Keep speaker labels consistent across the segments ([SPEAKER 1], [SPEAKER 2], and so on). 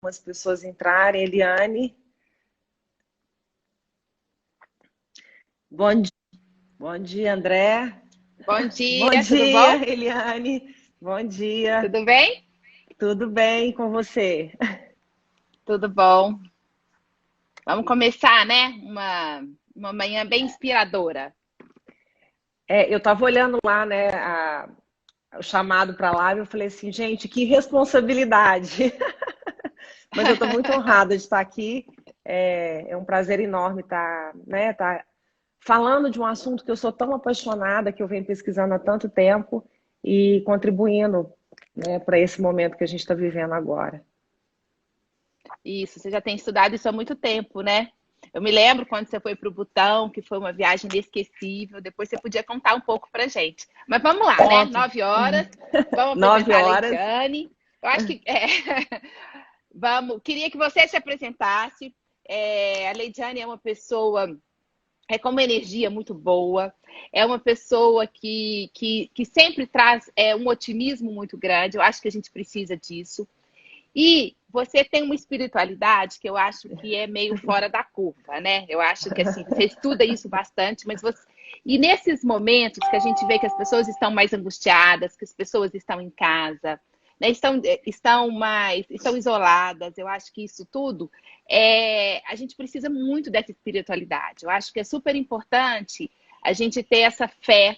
[SPEAKER 1] algumas pessoas entrarem. Eliane, bom dia, bom dia, André.
[SPEAKER 2] Bom
[SPEAKER 1] Bom
[SPEAKER 2] dia, tudo bom?
[SPEAKER 1] dia, Eliane. Bom dia.
[SPEAKER 2] Tudo bem?
[SPEAKER 1] Tudo bem com você?
[SPEAKER 2] Tudo bom. Vamos começar, né? Uma manhã bem inspiradora.
[SPEAKER 1] Eu estava olhando lá, né, o chamado para a live, eu falei assim, gente, que responsabilidade. Mas eu estou muito honrada de estar aqui. É um prazer enorme estar, né, estar falando de um assunto que eu sou tão apaixonada, que eu venho pesquisando há tanto tempo e contribuindo, né, para esse momento que a gente está vivendo agora.
[SPEAKER 2] Isso, você já tem estudado isso há muito tempo, né? Eu me lembro quando você foi para o Butão, que foi uma viagem inesquecível. Depois você podia contar um pouco pra gente. Mas vamos lá, né?
[SPEAKER 1] Conto.
[SPEAKER 2] 9 horas. Vamos
[SPEAKER 1] Nove
[SPEAKER 2] apresentar a
[SPEAKER 1] horas.
[SPEAKER 2] Leidiane. Eu acho que vamos. Queria que você se apresentasse. A Leidiane é uma pessoa com uma energia muito boa, é uma pessoa que sempre traz um otimismo muito grande. Eu acho que a gente precisa disso. E você tem uma espiritualidade que eu acho que é meio fora da curva, né? Eu acho que assim, você estuda isso bastante, mas você. E nesses momentos que a gente vê que as pessoas estão mais angustiadas, que as pessoas estão em casa, né, estão isoladas, eu acho que isso tudo a gente precisa muito dessa espiritualidade. Eu acho que é super importante a gente ter essa fé,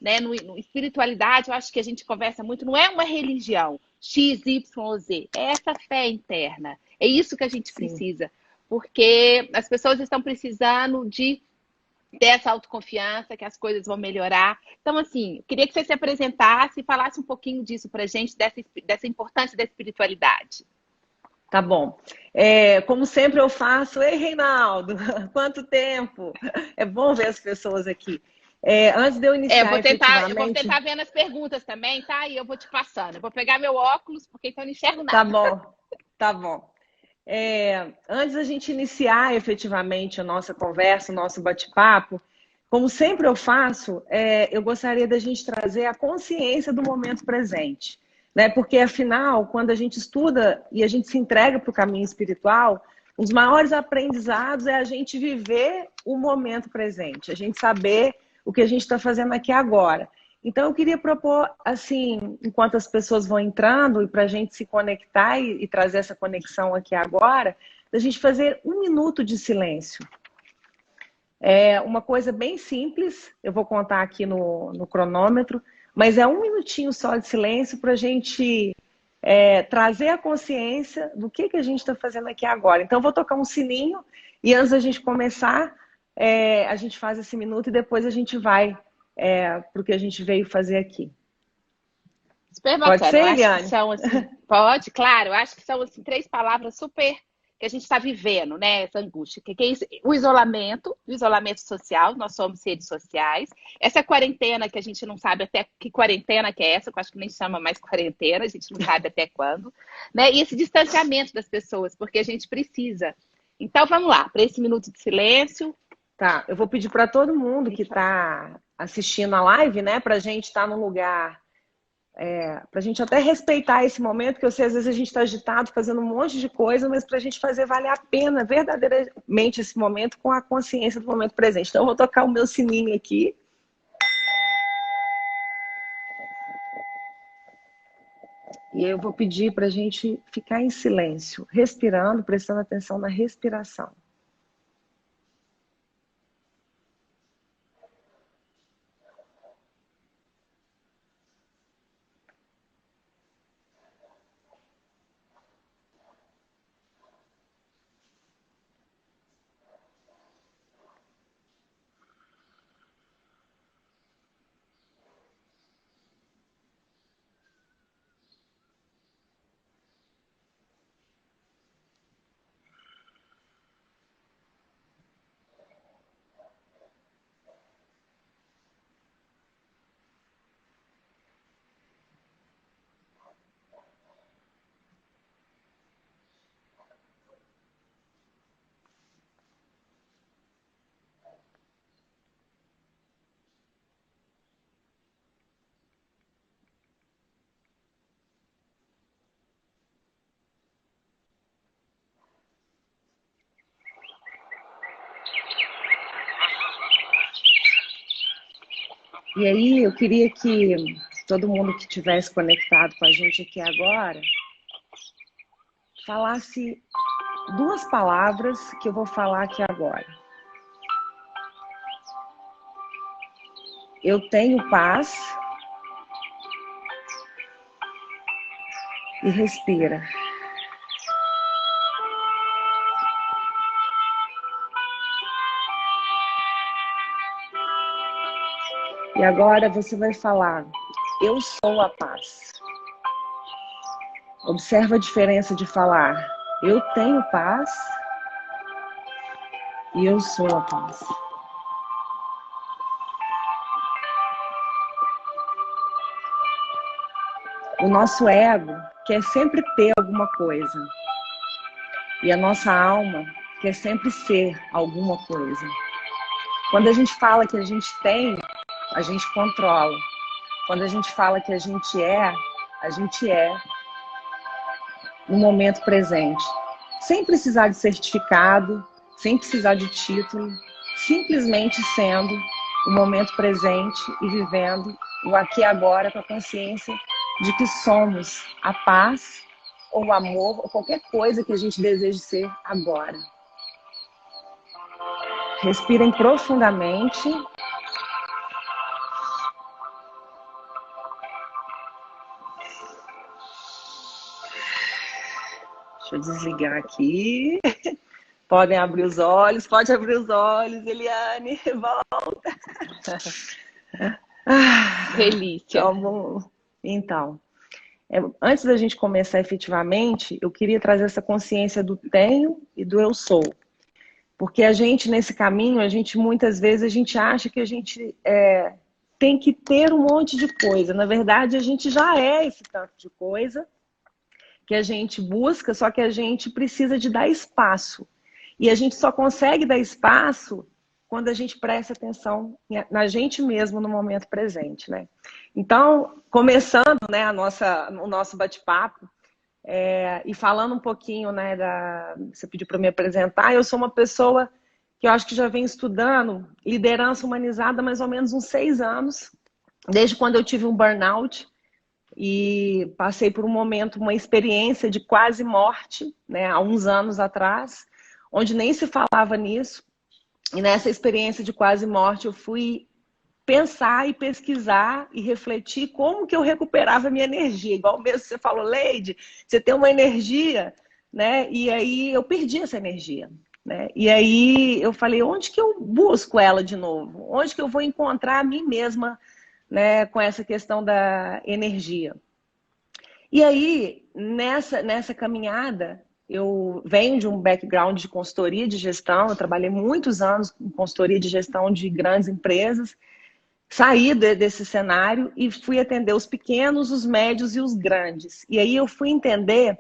[SPEAKER 2] né? No espiritualidade, eu acho que a gente conversa muito, não é uma religião X, Y, Z, é essa fé interna. É isso que a gente
[SPEAKER 1] Sim.
[SPEAKER 2] precisa, porque as pessoas estão precisando de ter essa autoconfiança que as coisas vão melhorar. Então, assim, eu queria que você se apresentasse e falasse um pouquinho disso para a gente, dessa importância da espiritualidade.
[SPEAKER 1] Tá bom. Como sempre eu faço, ei, Reinaldo, quanto tempo? É bom ver as pessoas aqui. Antes de eu iniciar
[SPEAKER 2] Eu vou
[SPEAKER 1] efetivamente,
[SPEAKER 2] tentar vendo as perguntas também, tá? E eu vou te passando. Eu vou pegar meu óculos, porque então eu não enxergo
[SPEAKER 1] tá
[SPEAKER 2] nada.
[SPEAKER 1] bom, tá bom. Antes da gente iniciar efetivamente a nossa conversa, o nosso bate-papo, como sempre eu faço, eu gostaria da gente trazer a consciência do momento presente, né? Porque afinal, quando a gente estuda e a gente se entrega para o caminho espiritual, os maiores aprendizados é a gente viver o momento presente, a gente saber o que a gente está fazendo aqui agora. Então, eu queria propor, assim, enquanto as pessoas vão entrando, e para a gente se conectar e trazer essa conexão aqui agora, da gente fazer 1 minuto de silêncio. É uma coisa bem simples, eu vou contar aqui no cronômetro, mas é 1 minutinho só de silêncio para a gente trazer a consciência do que a gente está fazendo aqui agora. Então, eu vou tocar um sininho e antes da gente começar, a gente faz esse minuto e depois a gente vai para o que a gente veio fazer aqui.
[SPEAKER 2] Super
[SPEAKER 1] Pode
[SPEAKER 2] bacana. Eu
[SPEAKER 1] ser,
[SPEAKER 2] acho que
[SPEAKER 1] Eliane?
[SPEAKER 2] são, assim, pode, claro, eu acho que são, assim, três palavras super que a gente está vivendo, né? Essa angústia. Que é isso? O isolamento social, nós somos seres sociais. Essa quarentena que a gente não sabe até que quarentena que é essa, que eu acho que nem chama mais quarentena, a gente não sabe até quando, né? E esse distanciamento das pessoas, porque a gente precisa. Então, vamos lá, para esse minuto de silêncio.
[SPEAKER 1] Tá, eu vou pedir para todo mundo que está assistindo a live, né, para a gente estar num lugar, para a gente até respeitar esse momento, que eu sei, às vezes a gente está agitado, fazendo um monte de coisa, mas para a gente fazer valer a pena verdadeiramente esse momento com a consciência do momento presente. Então, eu vou tocar o meu sininho aqui. E eu vou pedir para a gente ficar em silêncio, respirando, prestando atenção na respiração. E aí eu queria que todo mundo que estivesse conectado com a gente aqui agora falasse duas palavras que eu vou falar aqui agora. Eu tenho paz e respira. E agora você vai falar, eu sou a paz. Observa a diferença de falar, eu tenho paz e eu sou a paz. O nosso ego quer sempre ter alguma coisa. E a nossa alma quer sempre ser alguma coisa. Quando a gente fala que a gente tem, a gente controla. Quando a gente fala que a gente é no momento presente. Sem precisar de certificado, sem precisar de título, simplesmente sendo o momento presente e vivendo o aqui e agora com a consciência de que somos a paz ou o amor ou qualquer coisa que a gente deseje ser agora. Respirem profundamente. Deixa eu desligar aqui. Podem abrir os olhos, pode abrir os olhos, Eliane, volta.
[SPEAKER 2] Delícia.
[SPEAKER 1] Então, antes da gente começar efetivamente, eu queria trazer essa consciência do tenho e do eu sou. Porque a gente, nesse caminho, muitas vezes, a gente acha que a gente tem que ter um monte de coisa. Na verdade, a gente já é esse tanto de coisa que a gente busca, só que a gente precisa de dar espaço. E a gente só consegue dar espaço quando a gente presta atenção na gente mesmo no momento presente, né? Então, começando, né, o nosso bate-papo, e falando um pouquinho, né, você pediu para me apresentar, eu sou uma pessoa que eu acho que já vem estudando liderança humanizada há mais ou menos uns 6 anos, desde quando eu tive um burnout e passei por um momento, uma experiência de quase morte, né, há uns anos atrás, onde nem se falava nisso. E nessa experiência de quase morte eu fui pensar e pesquisar e refletir como que eu recuperava a minha energia. Igual mesmo você falou, Leide, você tem uma energia, né? E aí eu perdi essa energia, né? E aí eu falei, onde que eu busco ela de novo? Onde que eu vou encontrar a mim mesma, né, com essa questão da energia? E aí, nessa caminhada, eu venho de um background de consultoria de gestão, eu trabalhei muitos anos com consultoria de gestão de grandes empresas, saí desse cenário e fui atender os pequenos, os médios e os grandes. E aí eu fui entender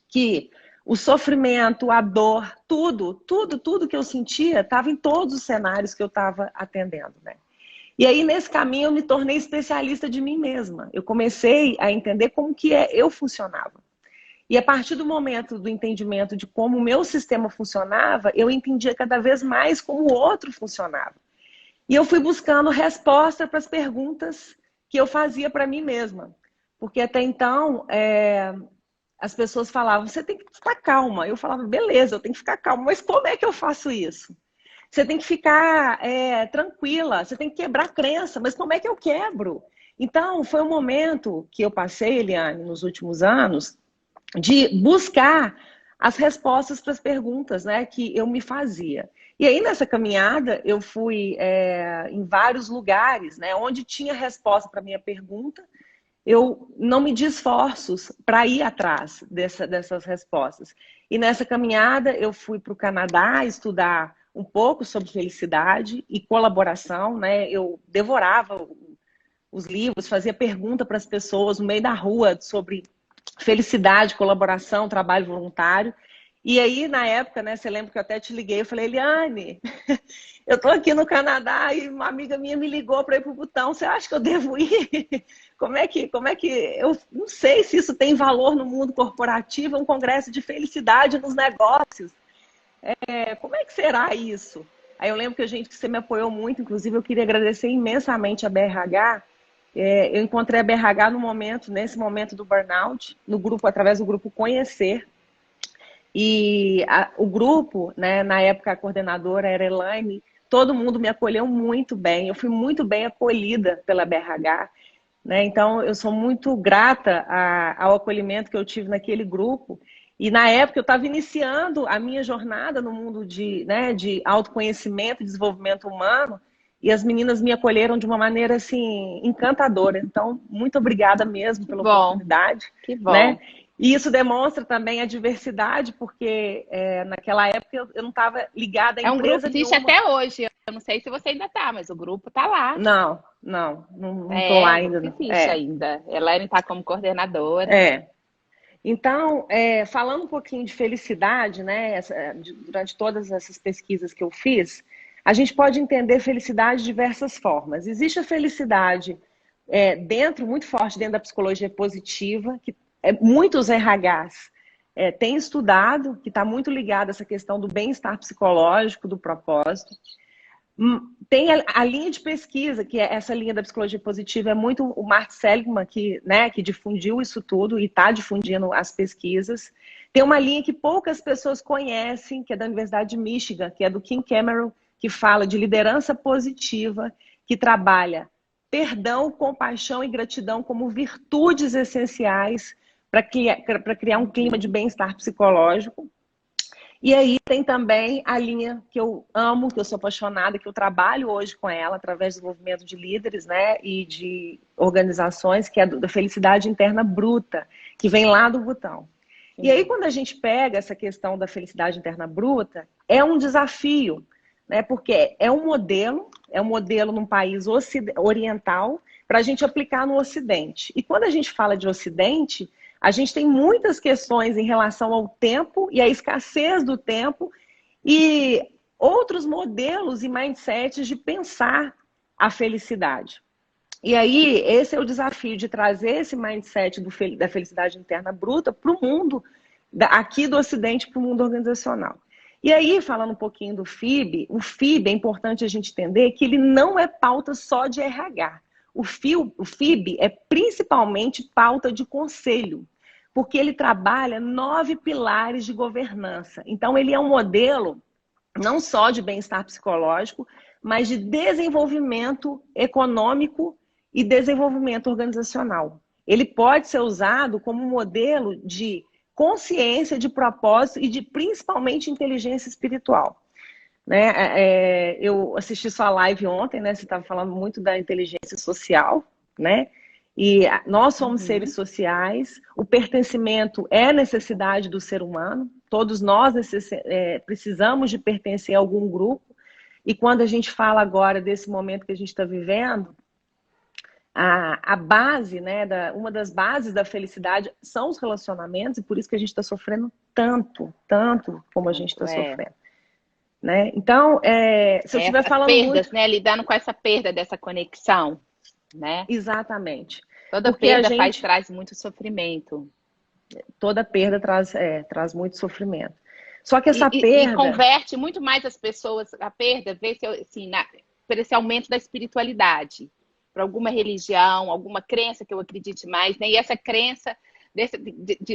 [SPEAKER 1] que o sofrimento, a dor, tudo que eu sentia estava em todos os cenários que eu estava atendendo, né? E aí, nesse caminho, eu me tornei especialista de mim mesma. Eu comecei a entender como que eu funcionava. E a partir do momento do entendimento de como o meu sistema funcionava, eu entendia cada vez mais como o outro funcionava. E eu fui buscando resposta para as perguntas que eu fazia para mim mesma. Porque até então, as pessoas falavam, você tem que ficar calma. Eu falava, beleza, eu tenho que ficar calma, mas como é que eu faço isso? Você tem que ficar tranquila, você tem que quebrar a crença, mas como é que eu quebro? Então, foi um momento que eu passei, Eliane, nos últimos anos, de buscar as respostas para as perguntas, né, que eu me fazia. E aí, nessa caminhada, eu fui em vários lugares, né, onde tinha resposta para a minha pergunta, eu não medi esforços para ir atrás dessas respostas. E nessa caminhada, eu fui para o Canadá estudar um pouco sobre felicidade e colaboração, né? Eu devorava os livros, fazia pergunta para as pessoas no meio da rua sobre felicidade, colaboração, trabalho voluntário. E aí, na época, né, você lembra que eu até te liguei, eu falei, Eliane, eu estou aqui no Canadá e uma amiga minha me ligou para ir para o Butão, você acha que eu devo ir? Como é que eu não sei se isso tem valor no mundo corporativo, um congresso de felicidade nos negócios. Como é que será isso? Aí eu lembro que você me apoiou muito, inclusive eu queria agradecer imensamente a BRH. Eu encontrei a BRH nesse momento do burnout, no grupo, através do grupo Conhecer. E o grupo, né, na época a coordenadora era Elaine, todo mundo me acolheu muito bem, eu fui muito bem acolhida pela BRH, né? Então eu sou muito grata ao acolhimento que eu tive naquele grupo. E na época eu estava iniciando a minha jornada no mundo de autoconhecimento e desenvolvimento humano, e as meninas me acolheram de uma maneira assim encantadora. Então, muito obrigada mesmo pela oportunidade.
[SPEAKER 2] Que bom.
[SPEAKER 1] Né? E isso demonstra também a diversidade, porque naquela época eu não estava ligada a empresa
[SPEAKER 2] nenhuma. É um grupo que existe
[SPEAKER 1] nenhuma.
[SPEAKER 2] até hoje. Eu não sei se você ainda está, mas o grupo está lá.
[SPEAKER 1] Não estou lá ainda.
[SPEAKER 2] O grupo existe ainda. Elaine está como coordenadora.
[SPEAKER 1] Então, falando um pouquinho de felicidade, né, durante todas essas pesquisas que eu fiz, a gente pode entender felicidade de diversas formas. Existe a felicidade muito forte dentro da psicologia positiva, que muitos RHs têm estudado, que está muito ligado a essa questão do bem-estar psicológico, do propósito. Tem a linha de pesquisa, que é essa linha da psicologia positiva, é muito o Mark Seligman, que difundiu isso tudo e está difundindo as pesquisas. Tem uma linha que poucas pessoas conhecem, que é da Universidade de Michigan, que é do Kim Cameron, que fala de liderança positiva, que trabalha perdão, compaixão e gratidão como virtudes essenciais para criar um clima de bem-estar psicológico. E aí tem também a linha que eu amo, que eu sou apaixonada, que eu trabalho hoje com ela, através do desenvolvimento de líderes, né, e de organizações, que é da felicidade interna bruta, que vem lá do Butão. E aí, quando a gente pega essa questão da felicidade interna bruta, é um desafio, né, porque é um modelo num país oriental, para a gente aplicar no Ocidente. E quando a gente fala de Ocidente, a gente tem muitas questões em relação ao tempo e à escassez do tempo e outros modelos e mindsets de pensar a felicidade. E aí, esse é o desafio de trazer esse mindset da felicidade interna bruta para o mundo, aqui do Ocidente, para o mundo organizacional. E aí, falando um pouquinho do FIB, o FIB é importante a gente entender que ele não é pauta só de RH. O FIB é principalmente pauta de conselho, porque ele trabalha 9 pilares de governança. Então, ele é um modelo não só de bem-estar psicológico, mas de desenvolvimento econômico e desenvolvimento organizacional. Ele pode ser usado como modelo de consciência, de propósito e principalmente inteligência espiritual. Né? Eu assisti sua live ontem, né? Você estava falando muito da inteligência social, né? E nós somos seres sociais, o pertencimento é necessidade do ser humano, todos nós precisamos de pertencer a algum grupo, e quando a gente fala agora desse momento que a gente está vivendo, a base, né, uma das bases da felicidade são os relacionamentos, e por isso que a gente está sofrendo tanto como a gente está sofrendo. Né? Então, se eu estiver falando
[SPEAKER 2] perdas,
[SPEAKER 1] muito...
[SPEAKER 2] né? Lidando com essa perda dessa conexão, né?
[SPEAKER 1] Exatamente.
[SPEAKER 2] Toda perda traz muito sofrimento.
[SPEAKER 1] Toda perda traz muito sofrimento. Só que essa perda...
[SPEAKER 2] E converte muito mais as pessoas, a perda, assim, por esse aumento da espiritualidade, para alguma religião, alguma crença que eu acredite mais, né? E essa crença...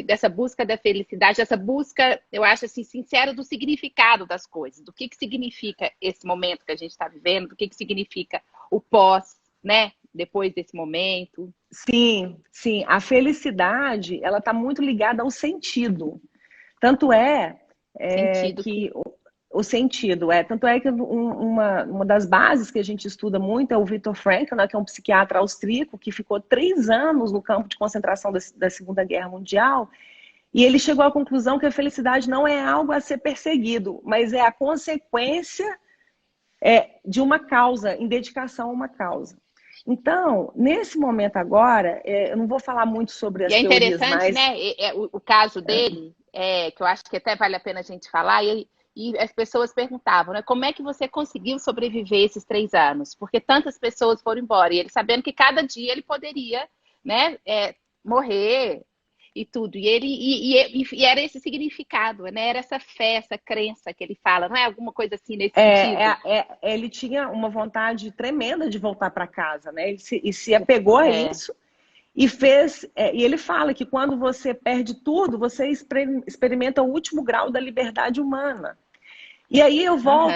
[SPEAKER 2] dessa busca da felicidade, essa busca, eu acho assim, sincera do significado das coisas, do que significa esse momento que a gente está vivendo, do que significa o pós, né? Depois desse momento.
[SPEAKER 1] Sim. A felicidade, ela está muito ligada ao sentido. Tanto que uma das bases que a gente estuda muito é o Viktor Frankl, né, que é um psiquiatra austríaco que ficou 3 anos no campo de concentração da Segunda Guerra Mundial, e ele chegou à conclusão que a felicidade não é algo a ser perseguido, mas é a consequência de uma causa, em dedicação a uma causa. Então, nesse momento agora, eu não vou falar muito sobre as teorias, mas...
[SPEAKER 2] E é interessante, né, o caso dele, que eu acho que até vale a pena a gente falar, e as pessoas perguntavam, né, como é que você conseguiu sobreviver esses 3 anos? Porque tantas pessoas foram embora, e ele sabendo que cada dia ele poderia, né, morrer. e tudo. E era esse significado, né? Era essa fé, essa crença que ele fala, não é alguma coisa assim nesse sentido?
[SPEAKER 1] Ele tinha uma vontade tremenda de voltar para casa, né? Ele se apegou a isso e fez. E ele fala que quando você perde tudo, você experimenta o último grau da liberdade humana. E aí eu volto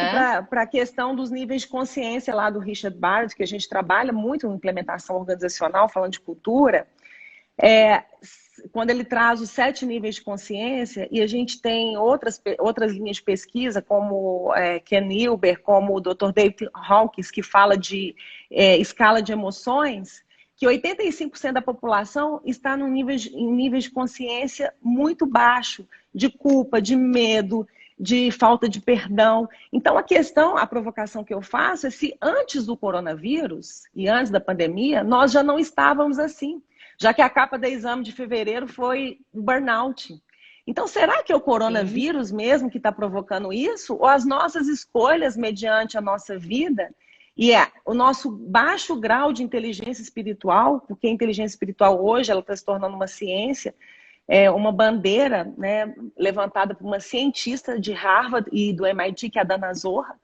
[SPEAKER 1] para a questão dos níveis de consciência lá do Richard Barrett, que a gente trabalha muito em implementação organizacional, falando de cultura. Quando ele traz os 7 níveis de consciência, e a gente tem outras linhas de pesquisa, como Ken Wilber, como o Dr. David Hawkins, que fala de escala de emoções, que 85% da população está em níveis de consciência muito baixo, de culpa, de medo, de falta de perdão. Então, a provocação que eu faço é se antes do coronavírus e antes da pandemia, nós já não estávamos assim, já que a capa da Exame de fevereiro foi o burnout. Então, será que é o coronavírus mesmo que está provocando isso? Ou as nossas escolhas mediante a nossa vida e o nosso baixo grau de inteligência espiritual, porque a inteligência espiritual hoje ela está se tornando uma ciência, uma bandeira, né, levantada por uma cientista de Harvard e do MIT, que é a Dana Zohar,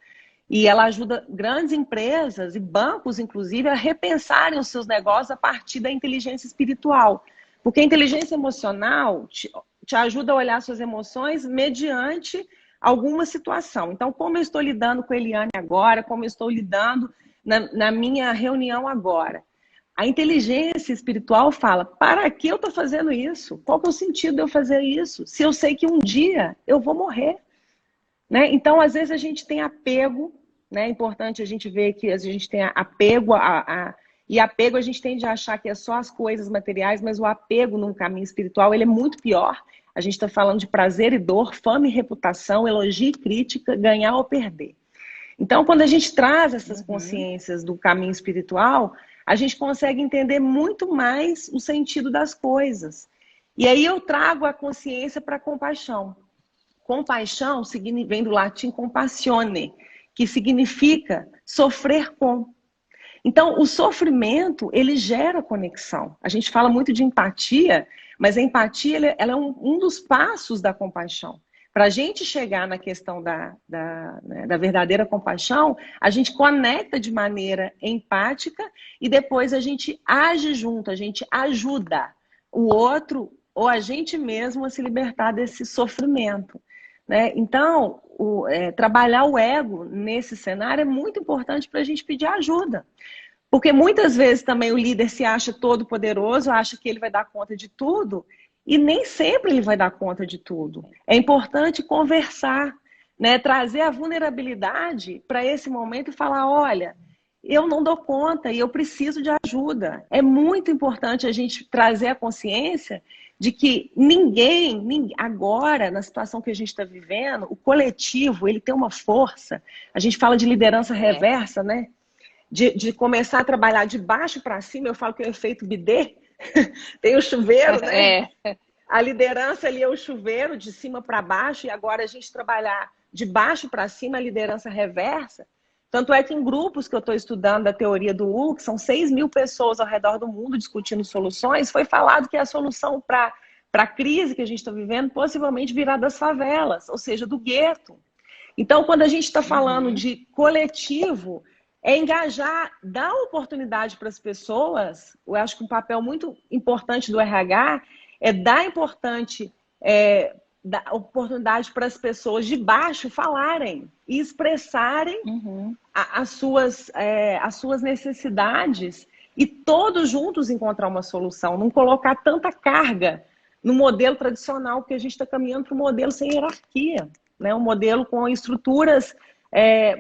[SPEAKER 1] e ela ajuda grandes empresas e bancos, inclusive, a repensarem os seus negócios a partir da inteligência espiritual. Porque a inteligência emocional te ajuda a olhar suas emoções mediante alguma situação. Então, como eu estou lidando com a Eliane agora, como eu estou lidando na minha reunião agora. A inteligência espiritual fala, para que eu estou fazendo isso? Qual que é o sentido de eu fazer isso? Se eu sei que um dia eu vou morrer. Né? Então, às vezes a gente tem apego, né? É importante a gente ver que a gente tem apego, e apego a gente tende a achar que é só as coisas materiais, mas o apego num caminho espiritual ele é muito pior. A gente está falando de prazer e dor, fama e reputação, elogio e crítica, ganhar ou perder. Então, quando a gente traz essas consciências do caminho espiritual, a gente consegue entender muito mais o sentido das coisas. E aí eu trago a consciência para a compaixão. Compaixão vem do latim compassione, que significa sofrer com. Então, o sofrimento, ele gera conexão. A gente fala muito de empatia, mas a empatia ela é um dos passos da compaixão. Para a gente chegar na questão da verdadeira compaixão, a gente conecta de maneira empática e depois a gente age junto, a gente ajuda o outro ou a gente mesmo a se libertar desse sofrimento. Né? Então, trabalhar o ego nesse cenário é muito importante para a gente pedir ajuda. Porque muitas vezes também o líder se acha todo poderoso, acha que ele vai dar conta de tudo, e nem sempre ele vai dar conta de tudo. É importante conversar, né? Trazer a vulnerabilidade para esse momento e falar, olha, eu não dou conta e eu preciso de ajuda. É muito importante a gente trazer a consciência de que ninguém, agora, na situação que a gente está vivendo, o coletivo, ele tem uma força. A gente fala de liderança reversa, né? De começar a trabalhar de baixo para cima, eu falo que é o efeito bidê, tem o chuveiro, né? A liderança ali é o chuveiro, de cima para baixo, e agora a gente trabalhar de baixo para cima, a liderança reversa. Tanto é que em grupos que eu estou estudando da teoria do U, que são 6.000 pessoas ao redor do mundo discutindo soluções, foi falado que a solução para a crise que a gente está vivendo possivelmente virá das favelas, ou seja, do gueto. Então, quando a gente está falando de coletivo, é engajar, dar oportunidade para as pessoas. Eu acho que um papel muito importante do RH é dar oportunidade para as pessoas de baixo falarem e expressarem as suas necessidades e todos juntos encontrar uma solução. Não colocar tanta carga no modelo tradicional, porque a gente está caminhando para um modelo sem hierarquia, né? Um modelo com estruturas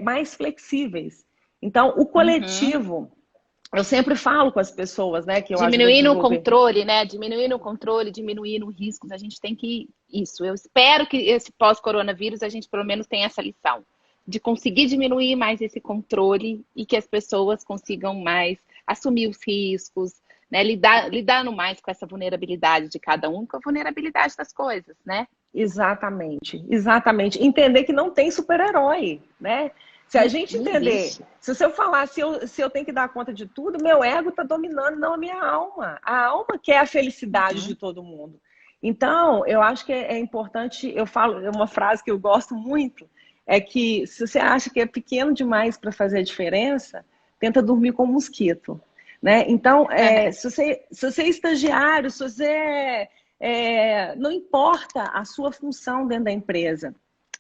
[SPEAKER 1] mais flexíveis. Então, o coletivo, eu sempre falo com as pessoas, né? Que eu
[SPEAKER 2] diminuindo o controle, né? Diminuindo o controle, diminuindo riscos. A gente tem que... Isso. Eu espero que esse pós-coronavírus a gente pelo menos tenha essa lição. De conseguir diminuir mais esse controle e que as pessoas consigam mais assumir os riscos, né? Lidando mais com essa vulnerabilidade de cada um, com a vulnerabilidade das coisas, né?
[SPEAKER 1] Exatamente. Exatamente. Entender que não tem super-herói, né? Se a gente entender, se eu falar, se eu tenho que dar conta de tudo, meu ego está dominando, não a minha alma. A alma quer a felicidade de todo mundo. Então, eu acho que é importante, eu falo, é uma frase que eu gosto muito, é que se você acha que é pequeno demais para fazer a diferença, tenta dormir com um mosquito, né? Então, se você é estagiário, se você não importa a sua função dentro da empresa,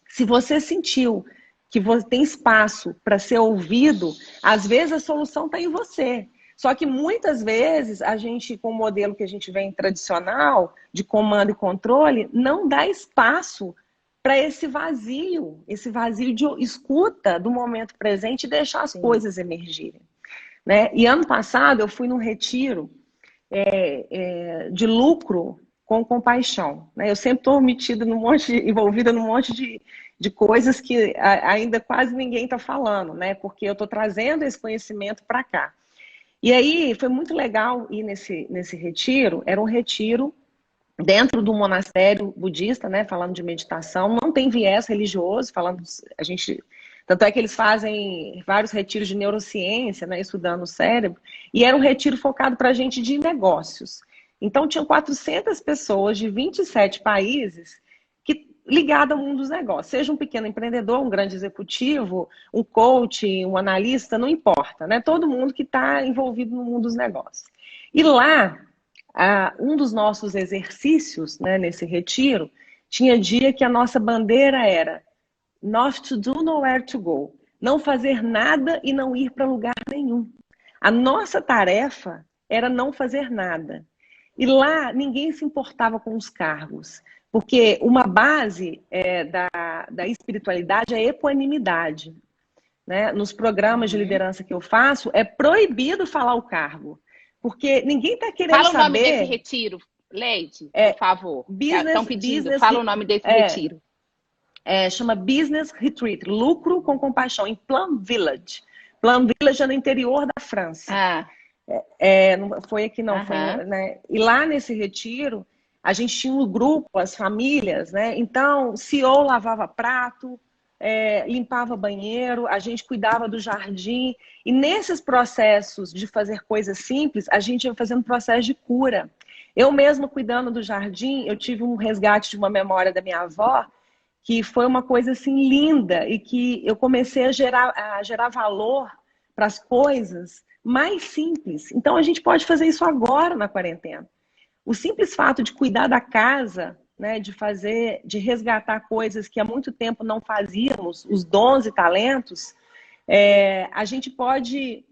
[SPEAKER 1] se você sentiu que você tem espaço para ser ouvido, às vezes a solução está em você. Só que muitas vezes a gente, com o modelo que a gente vem tradicional, de comando e controle, não dá espaço para esse vazio de escuta do momento presente e deixar as coisas emergirem. Né? E ano passado eu fui num retiro de lucro com compaixão. Né? Eu sempre estou envolvida num monte de coisas que ainda quase ninguém está falando, né? Porque eu estou trazendo esse conhecimento para cá. E aí foi muito legal ir nesse retiro. Era um retiro dentro do monastério budista, né? Falando de meditação. Não tem viés religioso, tanto é que eles fazem vários retiros de neurociência, né? Estudando o cérebro. E era um retiro focado para gente de negócios. Então, tinham 400 pessoas de 27 países ligado ao mundo dos negócios. Seja um pequeno empreendedor, um grande executivo, um coach, um analista, não importa, né? Todo mundo que está envolvido no mundo dos negócios. E lá, um dos nossos exercícios, né, nesse retiro, tinha dia que a nossa bandeira era not to do, nowhere to go. Não fazer nada e não ir para lugar nenhum. A nossa tarefa era não fazer nada. E lá, ninguém se importava com os cargos. Porque uma base da espiritualidade é a equanimidade. Né? Nos programas de liderança que eu faço, é proibido falar o cargo. Porque ninguém está querendo saber...
[SPEAKER 2] Fala o nome desse retiro, Leide, por favor. Estão pedindo, fala o nome desse retiro.
[SPEAKER 1] Chama Business Retreat, lucro com compaixão, em Plum Village. Plum Village é no interior da França. Não foi aqui não, foi, né? E lá nesse retiro... A gente tinha um grupo, as famílias, né? Então, o CEO lavava prato, limpava banheiro, a gente cuidava do jardim. E nesses processos de fazer coisas simples, a gente ia fazendo processo de cura. Eu mesma cuidando do jardim, eu tive um resgate de uma memória da minha avó, que foi uma coisa assim linda e que eu comecei a gerar valor para as coisas mais simples. Então, a gente pode fazer isso agora na quarentena. O simples fato de cuidar da casa, né, de resgatar coisas que há muito tempo não fazíamos, os dons e talentos, a gente pode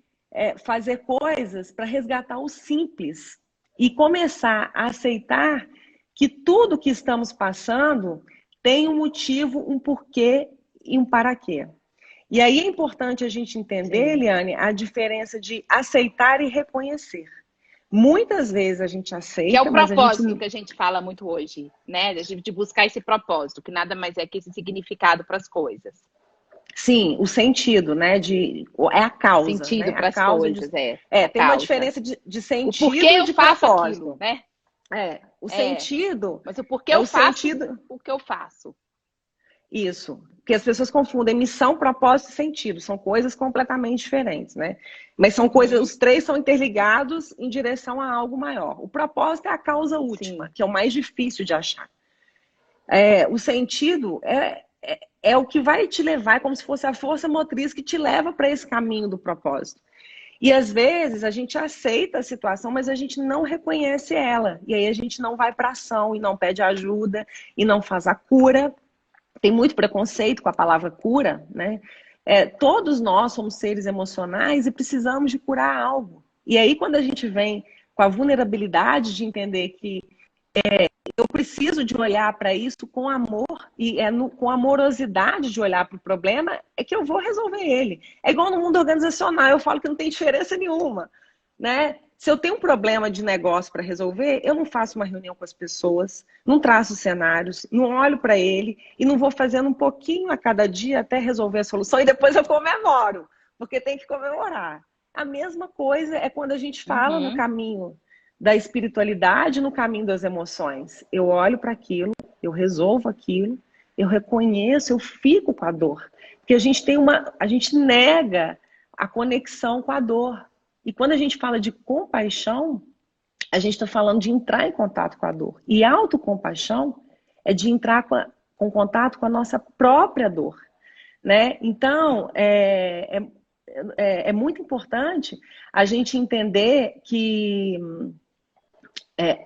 [SPEAKER 1] fazer coisas para resgatar o simples e começar a aceitar que tudo que estamos passando tem um motivo, um porquê e um para quê. E aí é importante a gente entender, Eliane, a diferença de aceitar e reconhecer. Muitas vezes a gente aceita...
[SPEAKER 2] Que é o propósito que a gente fala muito hoje, né? De buscar esse propósito, que nada mais é que esse significado para as coisas.
[SPEAKER 1] Sim, o sentido, né? É a causa.
[SPEAKER 2] Sentido, né?
[SPEAKER 1] Para
[SPEAKER 2] as coisas,
[SPEAKER 1] tem uma diferença de sentido.
[SPEAKER 2] O porquê eu faço aquilo, né?
[SPEAKER 1] O sentido...
[SPEAKER 2] Mas o porquê eu faço
[SPEAKER 1] sentido...
[SPEAKER 2] o que eu faço.
[SPEAKER 1] Isso, porque as pessoas confundem missão, propósito e sentido. São coisas completamente diferentes, né? Mas são coisas, os três são interligados em direção a algo maior. O propósito é a causa última, que é o mais difícil de achar. O sentido é o que vai te levar, é como se fosse a força motriz que te leva para esse caminho do propósito. E às vezes a gente aceita a situação, mas a gente não reconhece ela. E aí a gente não vai para ação e não pede ajuda e não faz a cura. Tem muito preconceito com a palavra cura, né? Todos nós somos seres emocionais e precisamos de curar algo. E aí, quando a gente vem com a vulnerabilidade de entender que eu preciso de olhar para isso com amor e com amorosidade de olhar para o problema, é que eu vou resolver ele. É igual no mundo organizacional, eu falo que não tem diferença nenhuma, né? Se eu tenho um problema de negócio para resolver, eu não faço uma reunião com as pessoas, não traço cenários, não olho para ele e não vou fazendo um pouquinho a cada dia até resolver a solução e depois eu comemoro, porque tem que comemorar. A mesma coisa é quando a gente fala no caminho da espiritualidade, no caminho das emoções. Eu olho para aquilo, eu resolvo aquilo, eu reconheço, eu fico com a dor. Porque a gente nega a conexão com a dor. E quando a gente fala de compaixão, a gente está falando de entrar em contato com a dor. E autocompaixão é de entrar com contato com a nossa própria dor, né? Então, é muito importante a gente entender que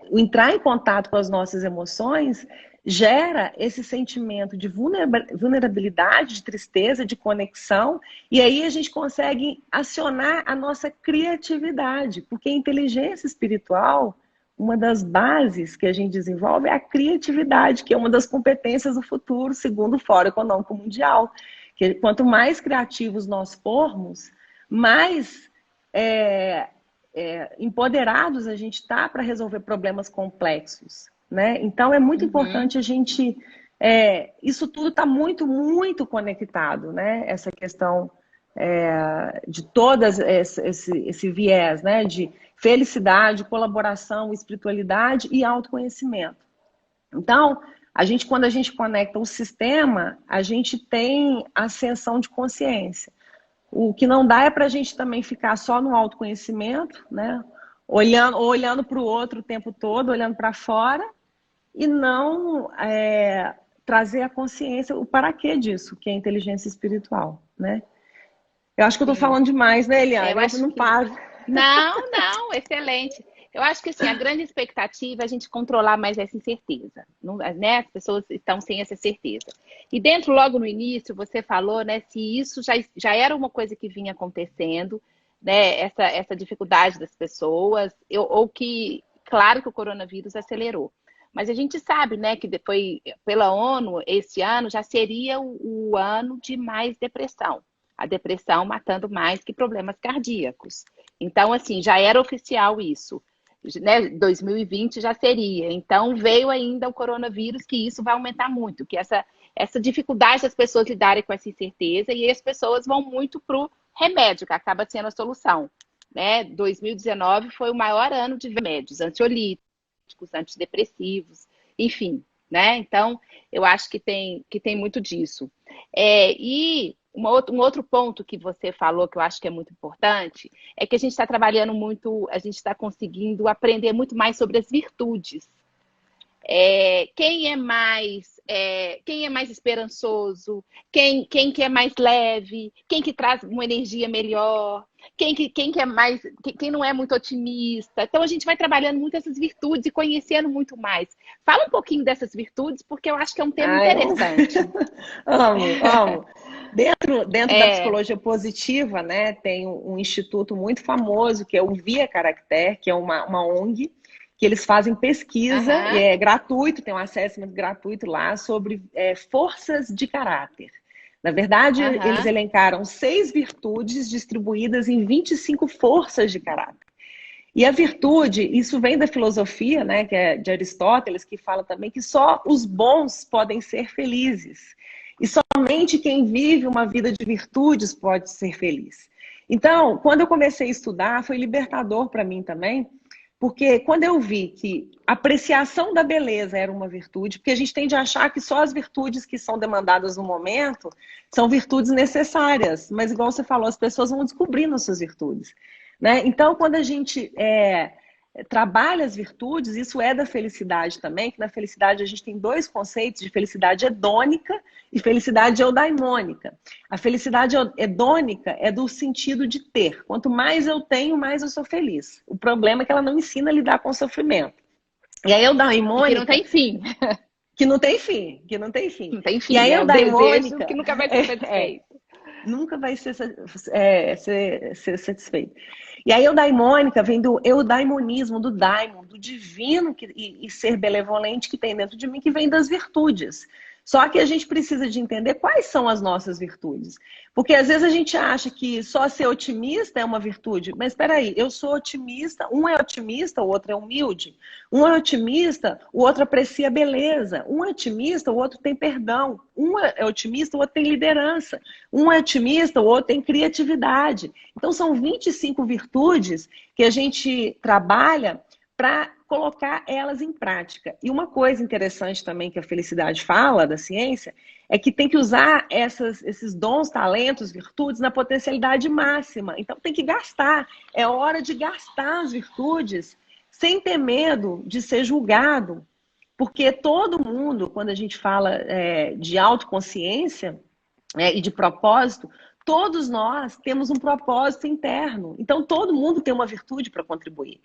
[SPEAKER 1] o entrar em contato com as nossas emoções gera esse sentimento de vulnerabilidade, de tristeza, de conexão, e aí a gente consegue acionar a nossa criatividade, porque a inteligência espiritual, uma das bases que a gente desenvolve é a criatividade, que é uma das competências do futuro, segundo o Fórum Econômico Mundial. Que quanto mais criativos nós formos, mais empoderados a gente está para resolver problemas complexos, né? Então é muito importante a gente... isso tudo está muito, muito conectado, né? Essa questão de todas esse viés, né? De felicidade, colaboração, espiritualidade e autoconhecimento. Então, quando a gente conecta o sistema, a gente tem ascensão de consciência. O que não dá é para a gente também ficar só no autoconhecimento, né? Olhando para o outro o tempo todo, olhando para fora, e não trazer a consciência, o para quê disso, que é a inteligência espiritual, né? Eu acho que eu estou falando demais, né, Eliane?
[SPEAKER 2] Eu acho
[SPEAKER 1] não
[SPEAKER 2] que...
[SPEAKER 1] paro.
[SPEAKER 2] Não, excelente. Eu acho que assim, a grande expectativa é a gente controlar mais essa incerteza, não, né? As pessoas estão sem essa certeza. E dentro, logo no início, você falou, né, se isso já era uma coisa que vinha acontecendo, né, essa dificuldade das pessoas, ou que, claro que o coronavírus acelerou. Mas a gente sabe, né, que depois, pela ONU, esse ano já seria o ano de mais depressão. A depressão matando mais que problemas cardíacos. Então, assim, já era oficial isso. Né? 2020 já seria. Então, veio ainda o coronavírus, que isso vai aumentar muito, que essa dificuldade das pessoas lidarem com essa incerteza, e as pessoas vão muito para o remédio, que acaba sendo a solução. Né? 2019 foi o maior ano de remédios, ansiolíticos, antidepressivos, enfim. Né? Então, eu acho que tem muito disso. E um outro ponto que você falou, que eu acho que é muito importante, é que a gente está trabalhando muito, a gente está conseguindo aprender muito mais sobre as virtudes. Quem é mais esperançoso, quem que é mais leve, quem que traz uma energia melhor, quem não é muito otimista. Então a gente vai trabalhando muito essas virtudes e conhecendo muito mais. Fala um pouquinho dessas virtudes, porque eu acho que é um tema interessante.
[SPEAKER 1] Amo. Dentro da psicologia positiva, né, tem um instituto muito famoso que é o Via Caractere, que é uma ONG, que eles fazem pesquisa, e é gratuito, tem um assessment gratuito lá sobre forças de caráter. Na verdade, eles elencaram 6 virtudes distribuídas em 25 forças de caráter. E a virtude, isso vem da filosofia, né, que é de Aristóteles, que fala também que só os bons podem ser felizes. E somente quem vive uma vida de virtudes pode ser feliz. Então, quando eu comecei a estudar, foi libertador para mim também, porque quando eu vi que a apreciação da beleza era uma virtude, porque a gente tende a achar que só as virtudes que são demandadas no momento são virtudes necessárias, mas igual você falou, as pessoas vão descobrindo as suas virtudes. Né? Então, quando a gente trabalha as virtudes, isso é da felicidade também, que na felicidade a gente tem 2 conceitos de felicidade hedônica e felicidade eudaimônica. A felicidade hedônica é do sentido de ter. Quanto mais eu tenho, mais eu sou feliz. O problema é que ela não ensina a lidar com o sofrimento. E a eudaimônica...
[SPEAKER 2] Que não tem fim.
[SPEAKER 1] Que não tem fim. Não tem fim.
[SPEAKER 2] E a eudaimônica... que nunca vai ser satisfeito.
[SPEAKER 1] Nunca vai ser satisfeito. E a eudaimônica vem do eudaimonismo, do daimon, do divino e ser benevolente que tem dentro de mim, que vem das virtudes. Só que a gente precisa de entender quais são as nossas virtudes. Porque às vezes a gente acha que só ser otimista é uma virtude. Mas espera aí, eu sou otimista, um é otimista, o outro é humilde. Um é otimista, o outro aprecia a beleza. Um é otimista, o outro tem perdão. Um é otimista, o outro tem liderança. Um é otimista, o outro tem criatividade. Então são 25 virtudes que a gente trabalha para colocar elas em prática. E uma coisa interessante também que a felicidade fala, da ciência, é que tem que usar esses dons, talentos, virtudes na potencialidade máxima. Então tem que gastar. É hora de gastar as virtudes sem ter medo de ser julgado. Porque todo mundo, quando a gente fala de autoconsciência e de propósito, todos nós temos um propósito interno. Então, todo mundo tem uma virtude para contribuir.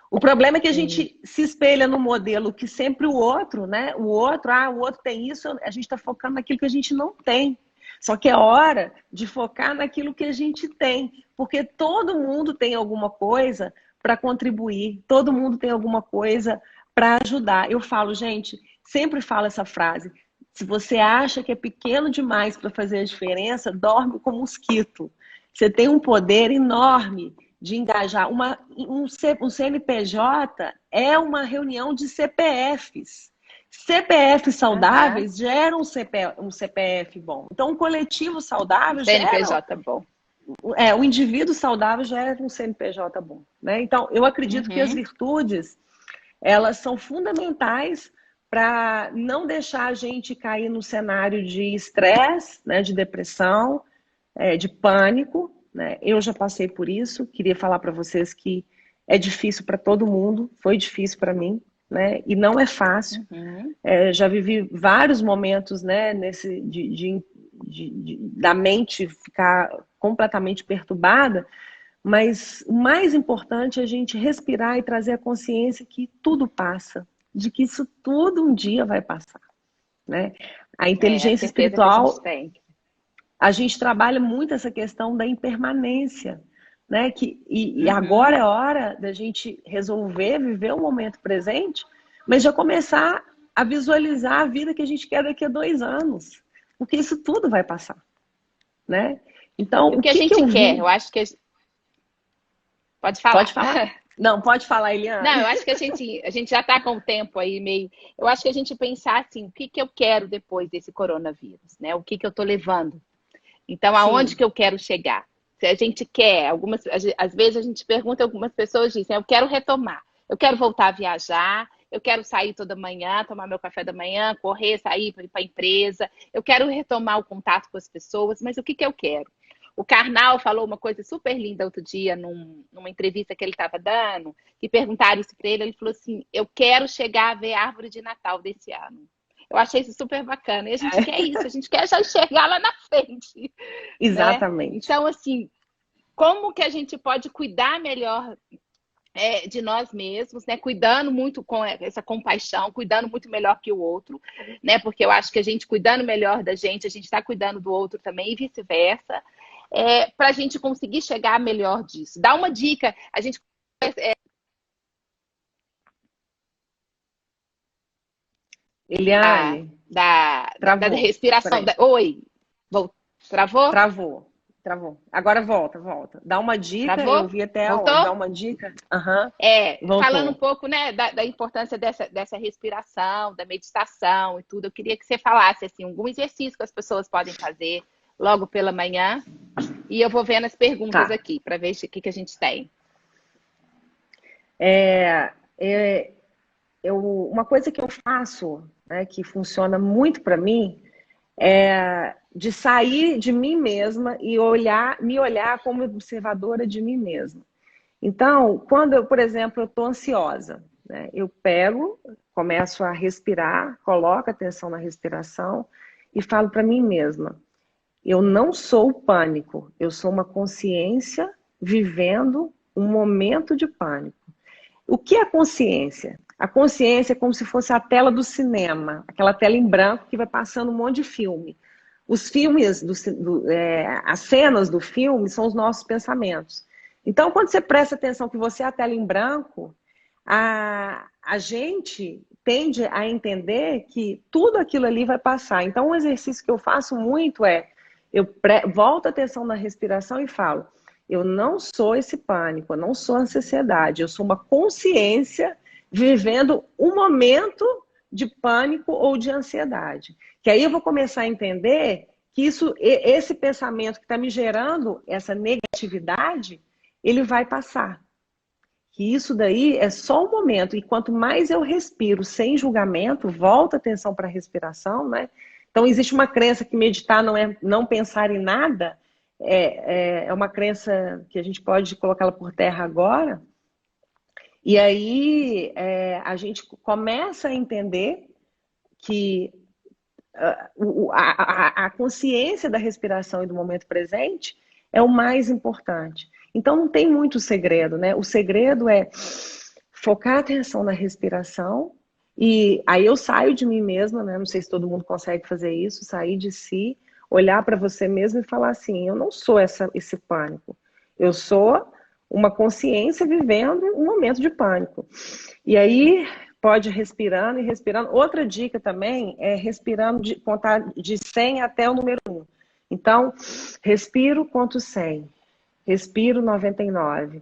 [SPEAKER 1] O problema é que a gente se espelha no modelo que sempre o outro, né? O outro tem isso, a gente está focando naquilo que a gente não tem. Só que é hora de focar naquilo que a gente tem, porque todo mundo tem alguma coisa para contribuir, todo mundo tem alguma coisa para ajudar. Eu falo, gente, sempre falo essa frase: se você acha que é pequeno demais para fazer a diferença, dorme como mosquito. Você tem um poder enorme de engajar. Um CNPJ é uma reunião de CPFs. CPFs saudáveis geram um CPF bom. Então, um coletivo saudável
[SPEAKER 2] CNPJ bom.
[SPEAKER 1] O indivíduo saudável gera um CNPJ bom. Né? Então, eu acredito que as virtudes, elas são fundamentais para não deixar a gente cair no cenário de estresse, né, de depressão, de pânico. Né? Eu já passei por isso, queria falar para vocês que é difícil para todo mundo, foi difícil para mim, né? E não é fácil. Já vivi vários momentos, né, da mente ficar completamente perturbada, mas o mais importante é a gente respirar e trazer a consciência que tudo passa, de que isso tudo um dia vai passar. Né? A inteligência espiritual, a gente trabalha muito essa questão da impermanência, né? E agora é hora da gente resolver, viver o momento presente, mas já começar a visualizar a vida que a gente quer daqui a 2 anos, porque isso tudo vai passar, né? Então,
[SPEAKER 2] o que a gente quer, eu acho que... Pode falar.
[SPEAKER 1] Pode falar. Não, pode falar, Eliana.
[SPEAKER 2] Não, eu acho que a gente já está com o tempo aí meio... Eu acho que a gente pensar assim, o que eu quero depois desse coronavírus, né? O que eu estou levando? Então, aonde que eu quero chegar? Se a gente quer, às vezes a gente pergunta, algumas pessoas dizem, eu quero retomar, eu quero voltar a viajar, eu quero sair toda manhã, tomar meu café da manhã, correr, sair para ir para a empresa, eu quero retomar o contato com as pessoas, mas o que eu quero? O Karnal falou uma coisa super linda outro dia, numa entrevista que ele estava dando, que perguntaram isso para ele, ele falou assim, eu quero chegar a ver a árvore de Natal desse ano. Eu achei isso super bacana. E a gente quer isso, a gente quer já enxergar lá na frente.
[SPEAKER 1] Exatamente.
[SPEAKER 2] Né? Então, assim, como que a gente pode cuidar melhor de nós mesmos, né? Cuidando muito com essa compaixão, cuidando muito melhor que o outro, né? Porque eu acho que a gente cuidando melhor da gente, a gente está cuidando do outro também e vice-versa, para a gente conseguir chegar melhor disso. Dá uma dica, a gente...
[SPEAKER 1] Eliane,
[SPEAKER 2] da respiração. Oi, travou?
[SPEAKER 1] Travou. Agora volta. Dá uma dica,
[SPEAKER 2] travou?
[SPEAKER 1] Eu vi até
[SPEAKER 2] Voltou?
[SPEAKER 1] Dá uma dica.
[SPEAKER 2] Falando um pouco, né, da importância dessa respiração, da meditação e tudo, eu queria que você falasse assim, algum exercício que as pessoas podem fazer logo pela manhã, e eu vou vendo as perguntas aqui, para ver o que a gente tem.
[SPEAKER 1] Uma coisa que eu faço, né, que funciona muito para mim, é de sair de mim mesma e me olhar como observadora de mim mesma. Então, quando eu, por exemplo, eu estou ansiosa, né, eu começo a respirar, coloco atenção na respiração e falo para mim mesma, eu não sou o pânico, eu sou uma consciência vivendo um momento de pânico. O que é a consciência? A consciência é como se fosse a tela do cinema, aquela tela em branco que vai passando um monte de filme. Os filmes, as cenas do filme são os nossos pensamentos. Então, quando você presta atenção que você é a tela em branco, a gente tende a entender que tudo aquilo ali vai passar. Então, um exercício que eu faço muito eu volto a atenção na respiração e falo, eu não sou esse pânico, eu não sou a ansiedade, eu sou uma consciência vivendo um momento de pânico ou de ansiedade. Que aí eu vou começar a entender que esse pensamento que está me gerando essa negatividade, ele vai passar. Que isso daí é só um momento. E quanto mais eu respiro sem julgamento, volto a atenção para a respiração, né? Então existe uma crença que meditar não é não pensar em nada. É uma crença que a gente pode colocá-la por terra agora. E aí a gente começa a entender que a consciência da respiração e do momento presente é o mais importante. Então não tem muito segredo, né? O segredo é focar a atenção na respiração e aí eu saio de mim mesma, né? Não sei se todo mundo consegue fazer isso, sair de si, olhar para você mesmo e falar assim, eu não sou esse pânico, eu sou uma consciência vivendo um momento de pânico. E aí pode ir respirando e respirando. Outra dica também é respirando, contar de 100 até o número 1. Então, respiro, conto 100. Respiro 99.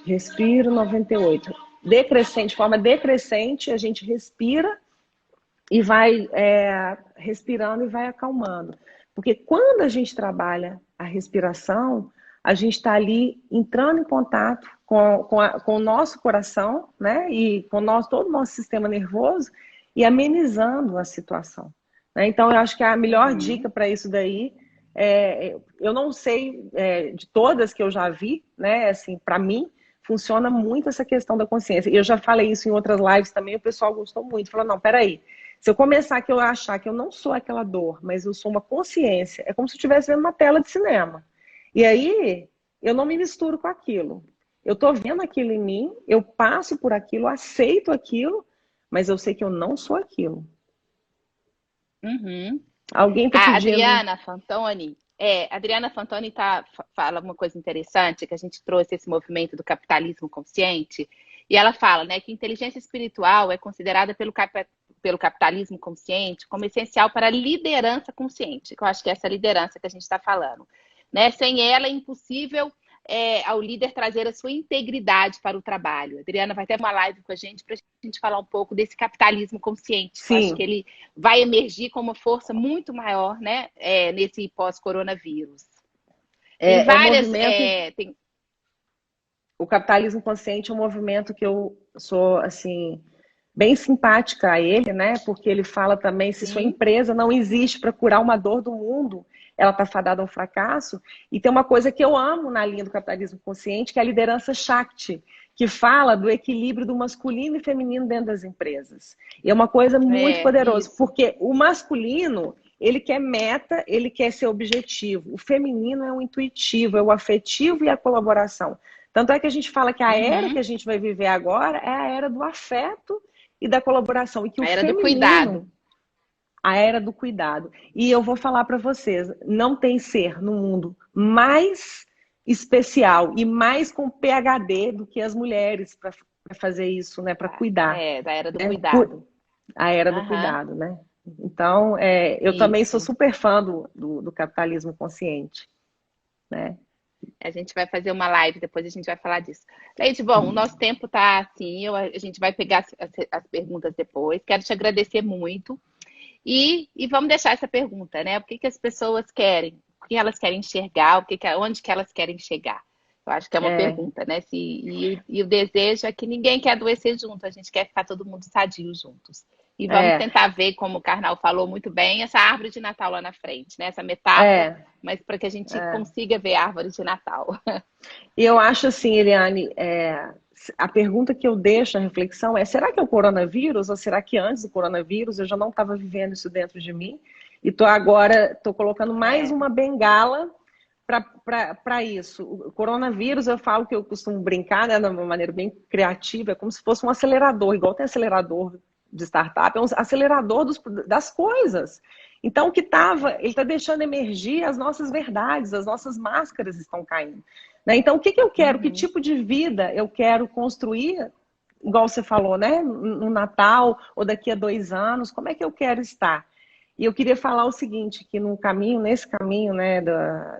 [SPEAKER 1] Respiro 98. Decrescente, de forma decrescente, a gente respira e vai respirando e vai acalmando. Porque quando a gente trabalha a respiração, a gente está ali entrando em contato com o nosso coração, né? E com todo o nosso sistema nervoso e amenizando a situação. Né? Então, eu acho que a melhor dica para isso daí eu não sei de todas que eu já vi, né? Assim, para mim, funciona muito essa questão da consciência. E eu já falei isso em outras lives também, o pessoal gostou muito. Falou, não, peraí. Se eu começar que eu achar que eu não sou aquela dor, mas eu sou uma consciência, é como se eu estivesse vendo uma tela de cinema. E aí, eu não me misturo com aquilo. Eu estou vendo aquilo em mim, eu passo por aquilo, aceito aquilo, mas eu sei que eu não sou aquilo.
[SPEAKER 2] Uhum.
[SPEAKER 1] Alguém está
[SPEAKER 2] A
[SPEAKER 1] pedindo...
[SPEAKER 2] Adriana Fantoni fala uma coisa interessante, que a gente trouxe esse movimento do capitalismo consciente, e ela fala, né, que inteligência espiritual é considerada pelo capitalismo consciente como essencial para a liderança consciente, que eu acho que é essa liderança que a gente está falando. Né? Sem ela é impossível ao líder trazer a sua integridade para o trabalho. A Adriana vai ter uma live com a gente para a gente falar um pouco desse capitalismo consciente. Eu acho que ele vai emergir com uma força muito maior, né, nesse pós-coronavírus. Tem várias...
[SPEAKER 1] O capitalismo consciente é um movimento que eu sou, assim, bem simpática a ele, né? Porque ele fala também, se sua empresa não existe para curar uma dor do mundo, ela está fadada ao fracasso. E tem uma coisa que eu amo na linha do capitalismo consciente, que é a liderança Shakti, que fala do equilíbrio do masculino e feminino dentro das empresas. E é uma coisa muito poderosa, porque o masculino, ele quer meta, ele quer ser objetivo. O feminino é o intuitivo, é o afetivo e a colaboração. Tanto é que a gente fala que a era que a gente vai viver agora é a era do afeto e da colaboração. E que
[SPEAKER 2] a era do cuidado.
[SPEAKER 1] A era do cuidado. E eu vou falar para vocês, não tem ser no mundo mais especial e mais com PhD do que as mulheres para fazer isso, né? Para cuidar.
[SPEAKER 2] Da era do cuidado.
[SPEAKER 1] A era do cuidado, né? Então, eu também sou super fã do capitalismo consciente, né?
[SPEAKER 2] A gente vai fazer uma live, depois a gente vai falar disso. Leide, bom, o nosso tempo tá assim, a gente vai pegar as perguntas depois. Quero te agradecer muito. E vamos deixar essa pergunta, né? O que as pessoas querem? O que elas querem enxergar? Onde que elas querem chegar? Eu acho que é uma pergunta, né? E o desejo é que ninguém quer adoecer junto, a gente quer ficar todo mundo sadio juntos. E vamos tentar ver, como o Karnal falou muito bem, essa árvore de Natal lá na frente, né? Essa metáfora, mas para que a gente consiga ver a árvore de Natal.
[SPEAKER 1] E eu acho assim, Eliane, a pergunta que eu deixo a reflexão é, será que é o coronavírus? Ou será que antes do coronavírus eu já não estava vivendo isso dentro de mim? E estou colocando mais uma bengala para isso. O coronavírus, eu falo que eu costumo brincar, né, de uma maneira bem criativa, é como se fosse um acelerador, igual tem acelerador de startup, é um acelerador das coisas. Então, o que ele está deixando emergir as nossas verdades, as nossas máscaras estão caindo. Né? Então, o que eu quero? Que tipo de vida eu quero construir, igual você falou, né? No Natal ou daqui a 2 anos, como é que eu quero estar? E eu queria falar o seguinte, que nesse caminho, né, da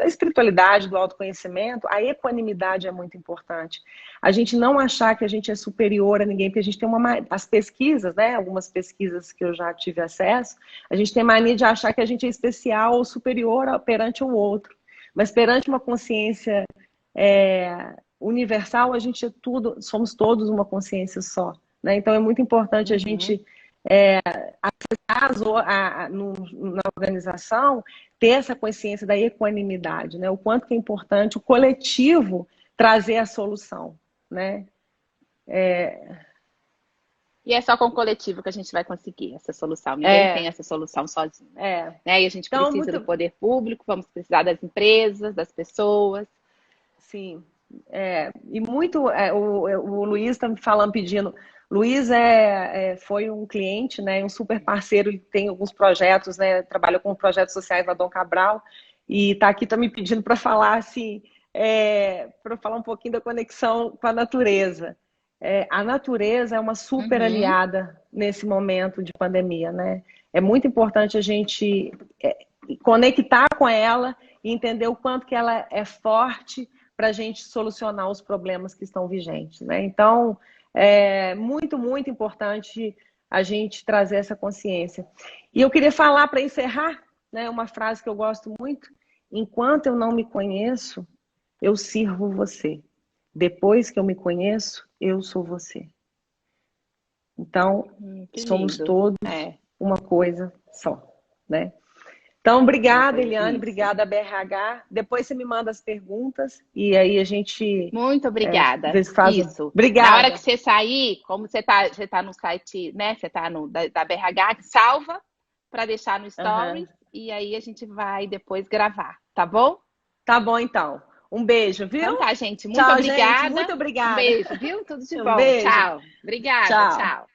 [SPEAKER 1] espiritualidade, do autoconhecimento, a equanimidade é muito importante. A gente não achar que a gente é superior a ninguém, porque a gente tem as pesquisas, né, algumas pesquisas que eu já tive acesso, a gente tem mania de achar que a gente é especial ou superior perante o outro. Mas perante uma consciência universal, a gente somos todos uma consciência só. Né? Então é muito importante a gente na organização, ter essa consciência da equanimidade, né? O quanto que é importante o coletivo trazer a solução, né?
[SPEAKER 2] E é só com o coletivo que a gente vai conseguir essa solução. Ninguém tem essa solução sozinho. Né? E a gente
[SPEAKER 1] Então,
[SPEAKER 2] precisa do poder público, vamos precisar das empresas, das pessoas.
[SPEAKER 1] Sim. E muito, o Luiz está me falando, pedindo. Luiz foi um cliente, né, um super parceiro, ele tem alguns projetos, né, trabalha com projetos sociais na Dom Cabral, e está aqui me pedindo para falar assim, para falar um pouquinho da conexão com a natureza. A natureza é uma super aliada nesse momento de pandemia, né? É muito importante a gente conectar com ela e entender o quanto que ela é forte para a gente solucionar os problemas que estão vigentes, né? Então, é muito, muito importante a gente trazer essa consciência. E eu queria falar, para encerrar, né, uma frase que eu gosto muito: enquanto eu não me conheço, eu sirvo você. Depois que eu me conheço, eu sou você. Então, somos todos uma coisa só, né? Então, obrigada, Eliane, obrigada, BRH. Depois você me manda as perguntas e aí a gente...
[SPEAKER 2] Muito obrigada. Isso.
[SPEAKER 1] Obrigada.
[SPEAKER 2] Na hora que você sair, como você tá no site, né? Você tá da BRH, salva para deixar no Stories e aí a gente vai depois gravar, tá bom?
[SPEAKER 1] Tá bom, então. Um beijo, viu?
[SPEAKER 2] Então tá, gente. Muito
[SPEAKER 1] tchau,
[SPEAKER 2] obrigada.
[SPEAKER 1] Gente, muito obrigada.
[SPEAKER 2] Um beijo, viu? Tudo de bom.
[SPEAKER 1] Beijo.
[SPEAKER 2] Tchau. Obrigada. Tchau.